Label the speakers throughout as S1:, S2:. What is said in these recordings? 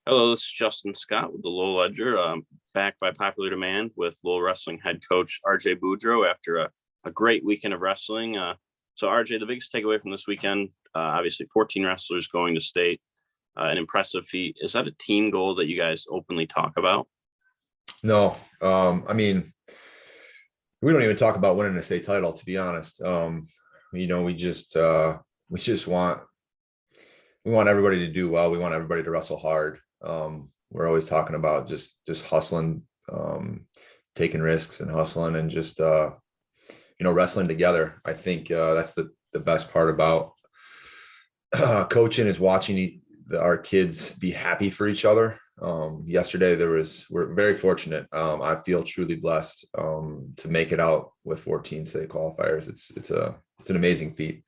S1: Hello, this is Justin Scott with the Lowell Ledger, backed by popular demand with Lowell Wrestling head coach RJ Boudreaux after a great weekend of wrestling. So, RJ, the biggest takeaway from this weekend, obviously 14 wrestlers going to state, an impressive feat. Is that a team goal that you guys openly talk about?
S2: No, I mean, we don't even talk about winning a state title, to be honest. We just want everybody to do well. We want everybody to wrestle hard. We're always talking about just hustling, taking risks and hustling and just wrestling together. I think that's the best part about coaching is watching our kids be happy for each other. Yesterday we're very fortunate. I feel truly blessed to make it out with 14 state qualifiers. It's an amazing feat.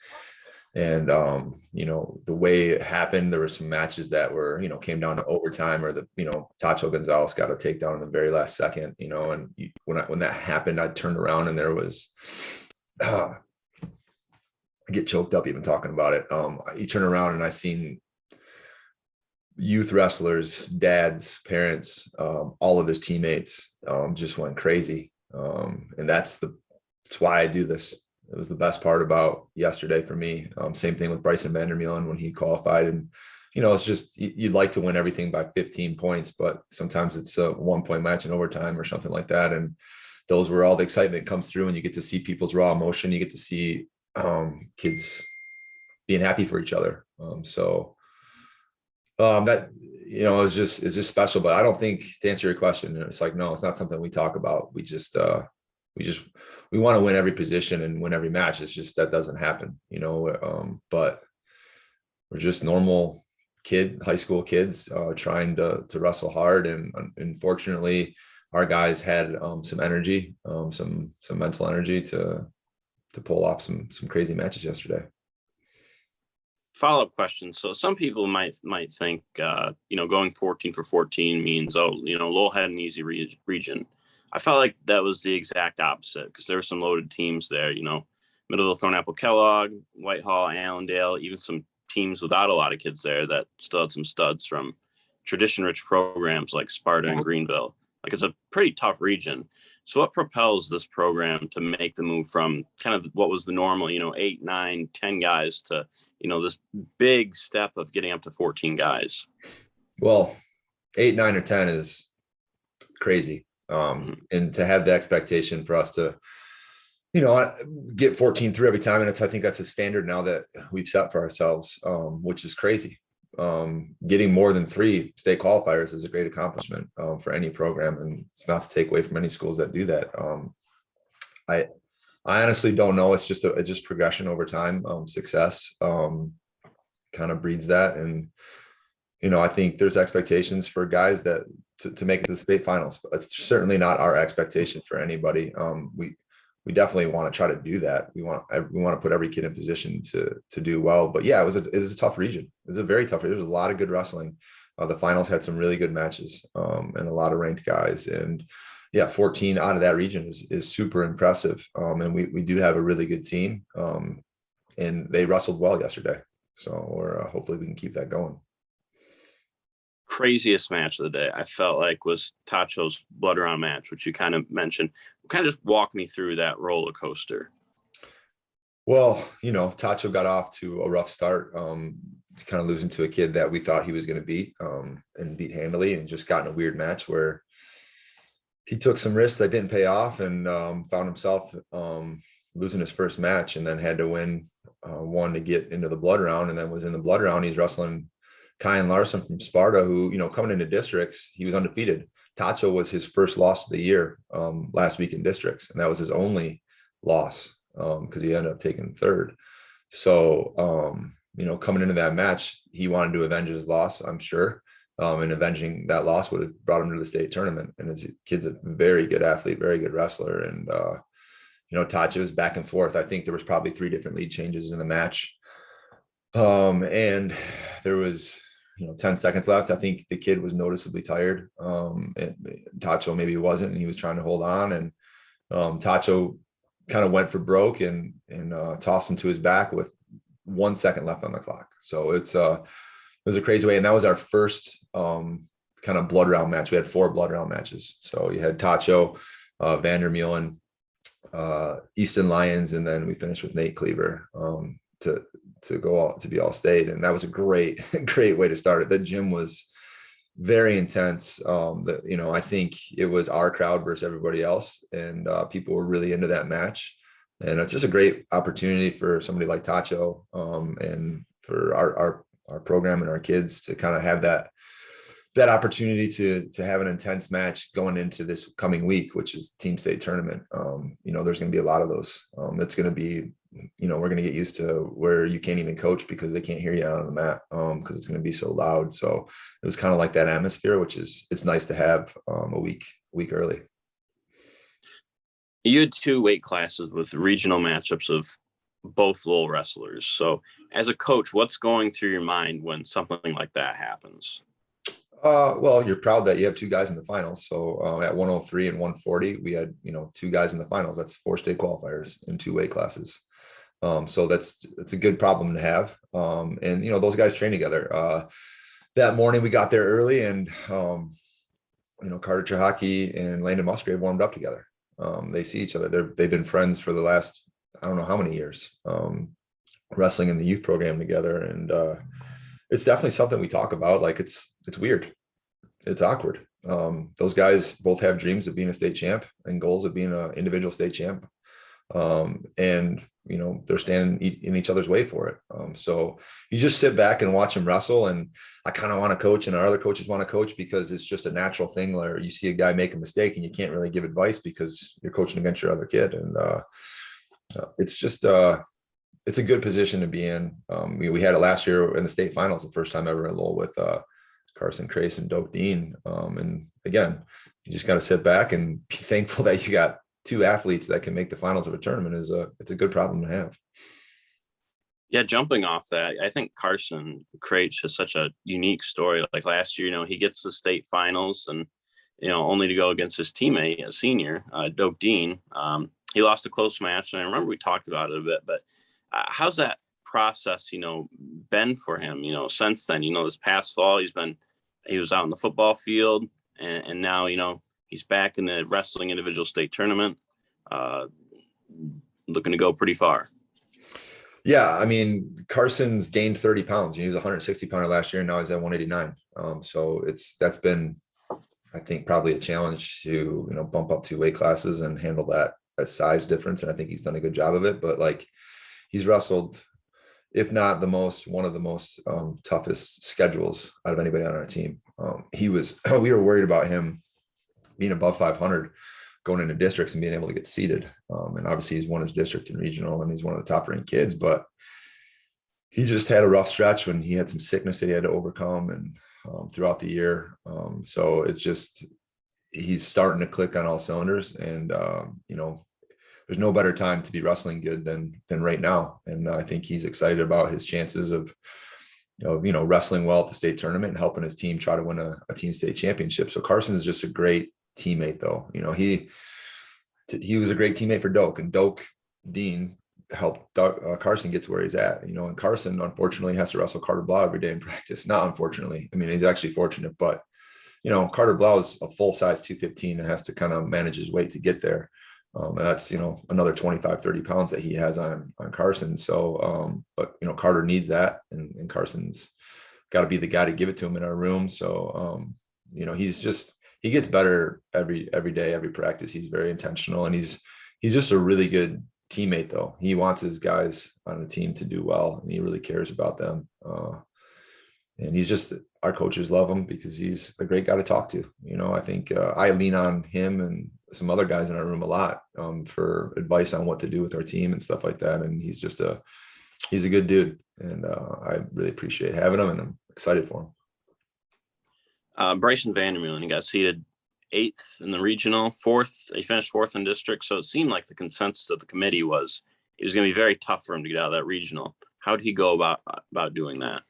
S2: And the way it happened, there were some matches that were, came down to overtime, or Tacho Gonzalez got a takedown in the very last second, and when that happened, I turned around and there was I get choked up even talking about it. You turn around and I seen youth wrestlers, dads, parents, all of his teammates just went crazy. And that's why I do this. It was the best part about yesterday for me. Same thing with Bryson Vandermeulen when he qualified. And, it's just, you'd like to win everything by 15 points, but sometimes it's a 1-point match in overtime or something like that. And those were all the excitement that comes through, and you get to see people's raw emotion. You get to see kids being happy for each other. That is just special. But I don't think, to answer your question, it's like, no, it's not something we talk about. We want to win every position and win every match. It's just that doesn't happen, but we're just normal high school kids trying to wrestle hard. And fortunately our guys had some energy, some mental energy to pull off some crazy matches yesterday.
S1: Follow-up question. So some people might think, going 14 for 14 means, Lowell had an easy region. I felt like that was the exact opposite, because there were some loaded teams there, Middle of Thornapple Kellogg, Whitehall, Allendale, even some teams without a lot of kids there that still had some studs from tradition-rich programs like Sparta and Greenville. Like, it's a pretty tough region. So what propels this program to make the move from kind of what was the normal, 8, 9, 10 guys to, this big step of getting up to 14 guys?
S2: Well, 8, 9, or 10 is crazy. And to have the expectation for us to, get 14 through every time. And I think that's a standard now that we've set for ourselves, which is crazy. Getting more than 3 state qualifiers is a great accomplishment for any program. And it's not to take away from any schools that do that. I honestly don't know. It's just progression over time. Success kind of breeds that. And, I think there's expectations for guys that to make it to the state finals, but it's certainly not our expectation for anybody. We definitely want to try to do that. We want to put every kid in position to do well. But yeah, it was a tough region. It was a very tough region. There was a lot of good wrestling. The finals had some really good matches and a lot of ranked guys. And yeah, 14 out of that region is super impressive. And we do have a really good team. And they wrestled well yesterday. So hopefully we can keep that going.
S1: Craziest match of the day, I felt like, was Tacho's blood round match, which you kind of mentioned. Kind of just walk me through that roller coaster.
S2: Well, Tacho got off to a rough start, kind of losing to a kid that we thought he was going to beat and beat handily, and just got in a weird match where he took some risks that didn't pay off and found himself losing his first match, and then had to win one to get into the blood round, and then was in the blood round. He's wrestling Kyan Larson from Sparta, who, coming into districts, he was undefeated. Tacho was his first loss of the year last week in districts, and that was his only loss because he ended up taking third. So, coming into that match, he wanted to avenge his loss, I'm sure. And avenging that loss would have brought him to the state tournament. And his kid's a very good athlete, very good wrestler. And, Tacho was back and forth. I think there was probably 3 different lead changes in the match. And there was 10 seconds left. I think the kid was noticeably tired. And Tacho maybe wasn't, and he was trying to hold on. And Tacho kind of went for broke and tossed him to his back with 1 second left on the clock. So it was a crazy way. And that was our first kind of blood round match. We had 4 blood round matches. So you had Tacho, Vandermeulen, Easton Lyons, and then we finished with Nate Cleaver to go out to be all state. And that was a great, great way to start it. The gym was very intense. I think it was our crowd versus everybody else, and people were really into that match. And it's just a great opportunity for somebody like Tacho, and for our program and our kids to kind of have that opportunity to have an intense match going into this coming week, which is the team state tournament. There's going to be a lot of those. It's going to be, we're going to get used to where you can't even coach because they can't hear you out on the mat, because it's going to be so loud. So it was kind of like that atmosphere, which it's nice to have a week early.
S1: You had 2 weight classes with regional matchups of both Lowell wrestlers. So as a coach, what's going through your mind when something like that happens?
S2: Well, you're proud that you have 2 guys in the finals. So at 103 and 140, we had 2 guys in the finals. That's 4 state qualifiers in 2 weight classes. So it's a good problem to have. And those guys train together. That morning we got there early, and Carter Chahaki and Landon Musgrave warmed up together. They see each other. They've been friends for the last, I don't know how many years, wrestling in the youth program together. And it's definitely something we talk about. Like it's weird. It's awkward. Those guys both have dreams of being a state champ and goals of being an individual state champ. And they're standing in each other's way for it. So you just sit back and watch them wrestle. And I kind of want to coach, and our other coaches want to coach, because it's just a natural thing where you see a guy make a mistake and you can't really give advice because you're coaching against your other kid. And it's just it's a good position to be in. We had it last year in the state finals, the first time ever in Lowell, with Carson Crace and Doak Dean. And again, you just got to sit back and be thankful that you got 2 athletes that can make the finals of a tournament. It's a good problem to have.
S1: Yeah, jumping off that, I think Carson Crace is such a unique story. Like last year, he gets the state finals, and only to go against his teammate, a senior, Doak Dean. He lost a close match, and I remember we talked about it a bit. But how's that process, been for him? Since then, this past fall, he was out in the football field, and now he's back in the wrestling individual state tournament, looking to go pretty far.
S2: Yeah, I mean, Carson's gained 30 pounds. He was a 160 pounder last year, and now he's at 189. So that's been, I think, probably a challenge to bump up 2 weight classes and handle that size difference. And I think he's done a good job of it. But like, he's wrestled, if not one of the most toughest schedules out of anybody on our team. We were worried about him being above 500 going into districts and being able to get seated. And obviously he's won his district and regional, and he's one of the top ranked kids, but he just had a rough stretch when he had some sickness that he had to overcome, and throughout the year. So it's just, he's starting to click on all cylinders, and there's no better time to be wrestling good than right now. And I think he's excited about his chances of wrestling well at the state tournament and helping his team try to win a team state championship. So Carson's just a great teammate, though. He was a great teammate for Doak, and Doak Dean helped Carson get to where he's at. And Carson, unfortunately, has to wrestle Carter Blau every day in practice. Not unfortunately. I mean, he's actually fortunate, but Carter Blau is a full size 215 and has to kind of manage his weight to get there. And that's, another 25, 30 pounds that he has on Carson. So, but, Carter needs that, and Carson's got to be the guy to give it to him in our room. So, he gets better every day, every practice. He's very intentional, and he's just a really good teammate, though. He wants his guys on the team to do well, and he really cares about them. And he's just, our coaches love him because he's a great guy to talk to. I think I lean on him and some other guys in our room a lot for advice on what to do with our team and stuff like that. And he's a good dude, and I really appreciate having him, and I'm excited for him.
S1: Bryson Vandermeulen, he got seeded 8th in the regional, 4th. He finished 4th in district. So it seemed like the consensus of the committee was it was going to be very tough for him to get out of that regional. How did he go about doing that?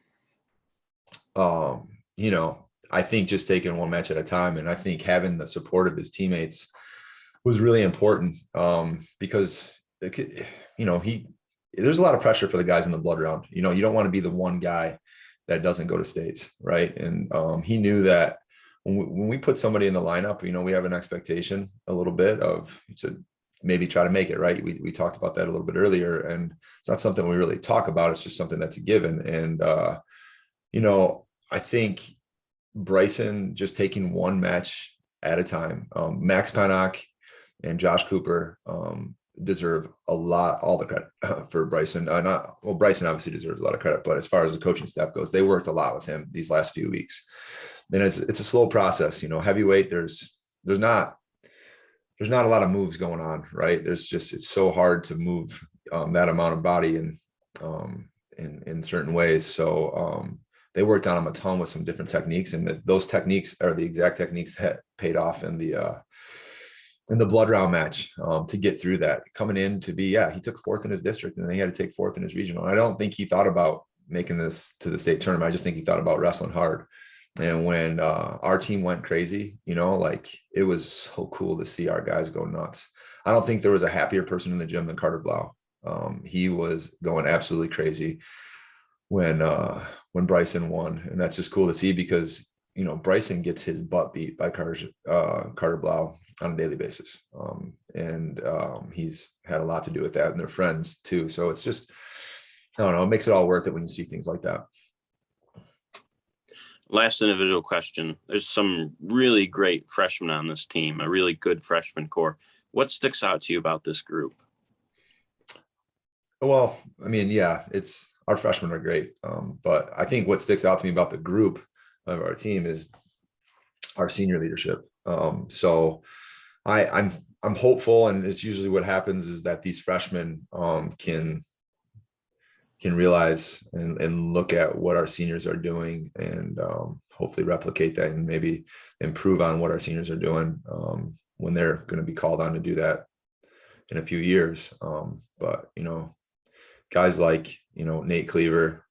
S2: I think just taking one match at a time, and I think having the support of his teammates was really important, because there's a lot of pressure for the guys in the blood round. You don't want to be the one guy that doesn't go to states, right? And he knew that when we put somebody in the lineup, we have an expectation a little bit of to maybe try to make it right. We talked about that a little bit earlier, and it's not something we really talk about. It's just something that's a given. And, I think Bryson just taking one match at a time, Max Panak and Josh Cooper, deserve all the credit for Bryson. Bryson obviously deserves a lot of credit, but as far as the coaching staff goes, they worked a lot with him these last few weeks. And it's a slow process, heavyweight. There's not a lot of moves going on, right? It's so hard to move that amount of body in certain ways. So they worked on him a ton with some different techniques, and those techniques are the exact techniques that paid off in the blood round match to get through that. Coming in to be, he took fourth in his district, and then he had to take fourth in his regional. And I don't think he thought about making this to the state tournament. I just think he thought about wrestling hard. And when our team went crazy, it was so cool to see our guys go nuts. I don't think there was a happier person in the gym than Carter Blau. He was going absolutely crazy when Bryson won. And that's just cool to see because, Bryson gets his butt beat by Carter Blau on a daily basis. He's had a lot to do with that, and they're friends too. So it's just, I don't know, it makes it all worth it when you see things like that.
S1: Last individual question. There's some really great freshmen on this team, a really good freshman core. What sticks out to you about this group?
S2: Well, it's our freshmen are great. But I think what sticks out to me about the group of our team is our senior leadership. So I'm hopeful, and it's usually what happens is that these freshmen can realize and look at what our seniors are doing, and hopefully replicate that and maybe improve on what our seniors are doing when they're going to be called on to do that in a few years. But guys like Nate Cleaver,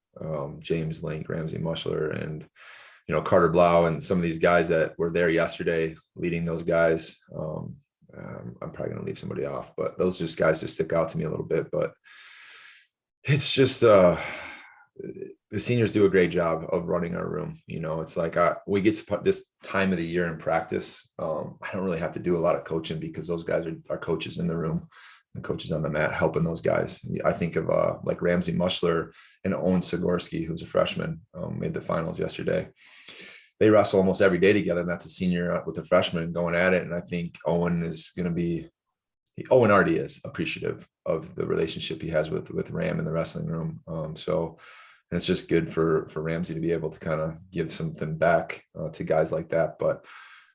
S2: James Link, Ramsey Mushler, and Carter Blau, and some of these guys that were there yesterday leading those guys. I'm probably going to leave somebody off, but those guys just stick out to me a little bit. But it's just the seniors do a great job of running our room. It's like we get to put this time of the year in practice. I don't really have to do a lot of coaching because those guys are coaches in the room, and coaches on the mat helping those guys. I think of like Ramsey Mushler and Owen Sigorski, who's a freshman, made the finals yesterday. They wrestle almost every day together, and that's a senior with a freshman going at it. And I think Owen already is appreciative of the relationship he has with Ram in the wrestling room. So it's just good for Ramsey to be able to kind of give something back to guys like that. But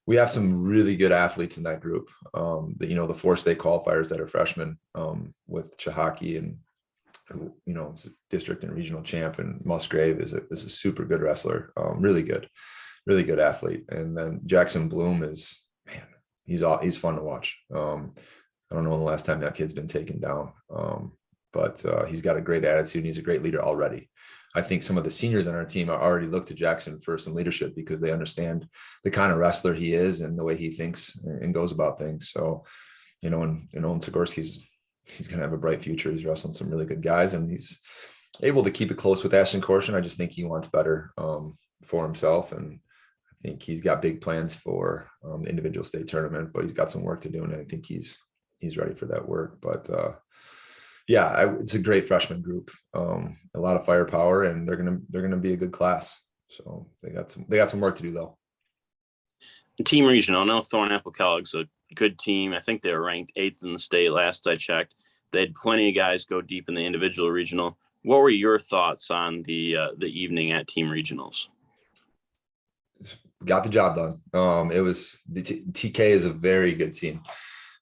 S2: we have some really good athletes in that group. The 4 state qualifiers that are freshmen with Chahaki, and district and regional champ, and Musgrave is a super good wrestler. Really good athlete. And then Jackson Bloom is, man, he's fun to watch. I don't know when the last time that kid's been taken down, but he's got a great attitude, and he's a great leader already. I think some of the seniors on our team are already look to Jackson for some leadership because they understand the kind of wrestler he is and the way he thinks and goes about things. So, and Owen Sigorski's, he's going to have a bright future. He's wrestling some really good guys, and he's able to keep it close with Ashton Corson. I just think he wants better for himself, and I think he's got big plans for the individual state tournament, but he's got some work to do, and I think he's ready for that work. But it's a great freshman group, a lot of firepower, and they're gonna be a good class. So they got some work to do though.
S1: Team regional. I know Thornapple Kellogg's a good team. I think they were ranked 8th in the state last I checked. They had plenty of guys go deep in the individual regional. What were your thoughts on the evening at team regionals?
S2: Got the job done. It was the TK is a very good team.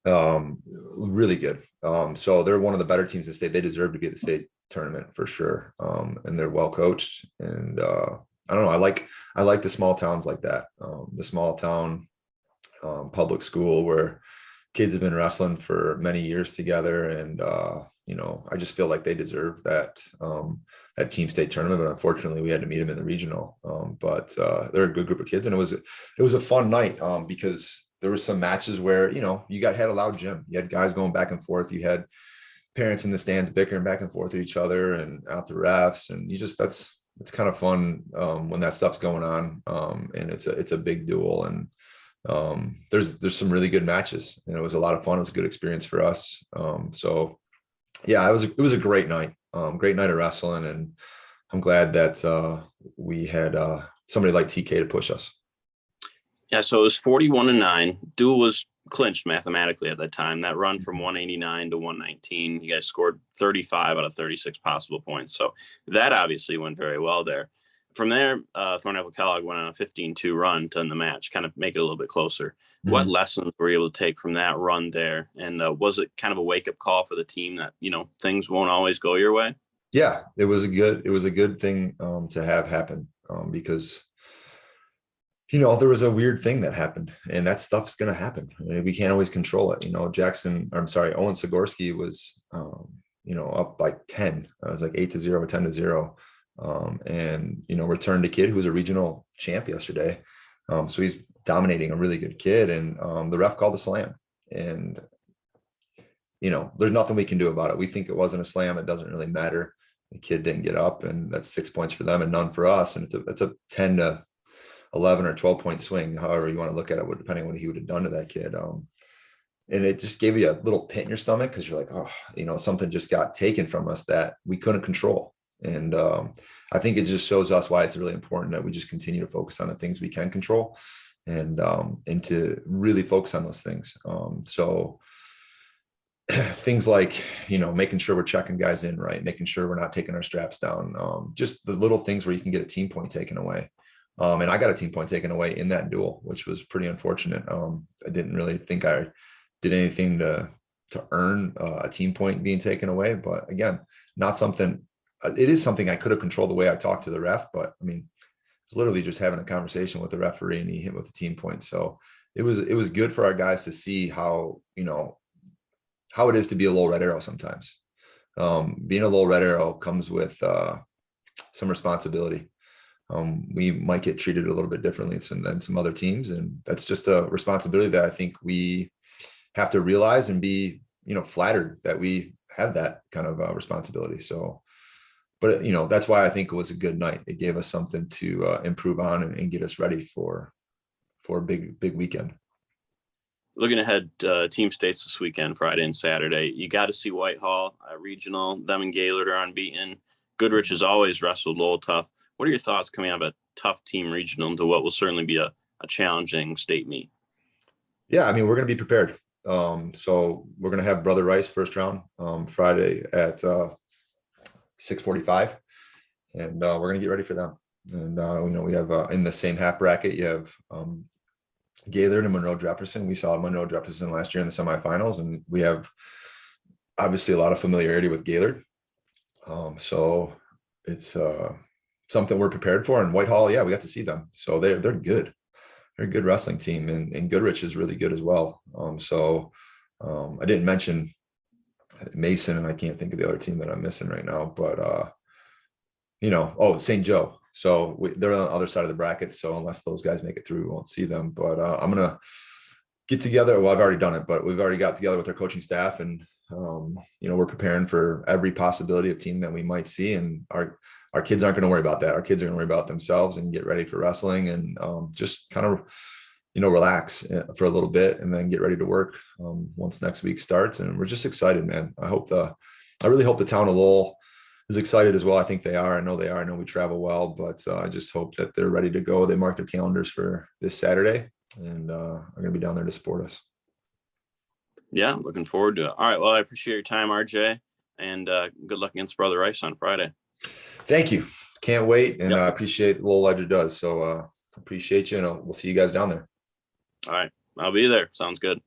S2: Really good. So they're one of the better teams in the state. They deserve to be at the state tournament for sure. And they're well coached. And I don't know. I like the small towns like that. The small town public school where kids have been wrestling for many years together. And I just feel like they deserve that team state tournament. But unfortunately, we had to meet them in the regional. But they're a good group of kids, and it was a fun night because there were some matches where, had a loud gym. You had guys going back and forth. You had parents in the stands bickering back and forth at each other and out the refs. And it's kind of fun when that stuff's going on, and it's a big duel, and there's some really good matches, and it was a lot of fun. It was a good experience for us. So yeah, it was a great night of wrestling, and I'm glad that we had somebody like TK to push us.
S1: Yeah, so it was 41-9. Duel was clinched mathematically at that time. That run from 189 to 119, you guys scored 35 out of 36 possible points. So that obviously went very well there. From there, Thornapple Kellogg went on a 15-2 run to end the match, kind of make it a little bit closer. What lessons were you able to take from that run there? And was it kind of a wake-up call for the team that, things won't always go your way?
S2: Yeah, it was a good thing to have happen, because there was a weird thing that happened, and that stuff's going to happen. I mean, we can't always control it. Owen Sigorski was, up by 10. It was like 8-0 or 10-0. And, returned a kid who was a regional champ yesterday. So he's dominating a really good kid, and the ref called a slam, and, there's nothing we can do about it. We think it wasn't a slam. It doesn't really matter. The kid didn't get up, and that's 6 points for them and none for us. And it's a 10 to 11 or 12 point swing, however you want to look at it, depending on what he would have done to that kid. And it just gave you a little pit in your stomach, because you're like, oh, something just got taken from us that we couldn't control. And I think it just shows us why it's really important that we just continue to focus on the things we can control, and to really focus on those things. So things like, making sure we're checking guys in right, making sure we're not taking our straps down, just the little things where you can get a team point taken away. And I got a team point taken away in that duel, which was pretty unfortunate. I didn't really think I did anything to earn a team point being taken away. But again, not something, it is something I could have controlled the way I talked to the ref. But I mean, it's literally just having a conversation with the referee, and he hit with a team point. So it was good for our guys to see how it is to be a little red arrow sometimes. Being a little red arrow comes with some responsibility. We might get treated a little bit differently than some other teams. And that's just a responsibility that I think we have to realize and be, flattered that we have that kind of responsibility. So, but, that's why I think it was a good night. It gave us something to improve on and get us ready for a big weekend.
S1: Looking ahead, team states this weekend, Friday and Saturday, you got to see Whitehall regional. Them and Gaylord are unbeaten. Goodrich has always wrestled Lowell tough. What are your thoughts coming out of a tough team regional into what will certainly be a challenging state meet?
S2: Yeah, I mean, we're going to be prepared. So we're going to have Brother Rice first round Friday at 6:45, and we're going to get ready for them. And we have in the same half bracket, you have Gaylord and Monroe Jefferson. We saw Monroe Jefferson last year in the semifinals, and we have obviously a lot of familiarity with Gaylord. So it's something we're prepared for. And Whitehall, yeah, we got to see them. So they're good. They're a good wrestling team, and Goodrich is really good as well. I didn't mention Mason, and I can't think of the other team that I'm missing right now, but St. Joe. So they're on the other side of the bracket. So unless those guys make it through, we won't see them. But I'm going to get together. Well, I've already done it, but we've already got together with our coaching staff, and we're preparing for every possibility of team that we might see. And our kids aren't going to worry about that. Our kids are going to worry about themselves and get ready for wrestling, and just kind of, relax for a little bit and then get ready to work once next week starts. And we're just excited, man. I really hope the town of Lowell is excited as well. I think they are. I know they are. I know we travel well, but I just hope that they're ready to go. They marked their calendars for this Saturday, and are going to be down there to support us.
S1: Yeah, looking forward to it. All right. Well, I appreciate your time, RJ, and good luck against Brother Rice on Friday.
S2: Thank you. Can't wait. And I appreciate what Lowell Ledger does. So appreciate you. And we'll see you guys down there.
S1: All right. I'll be there. Sounds good.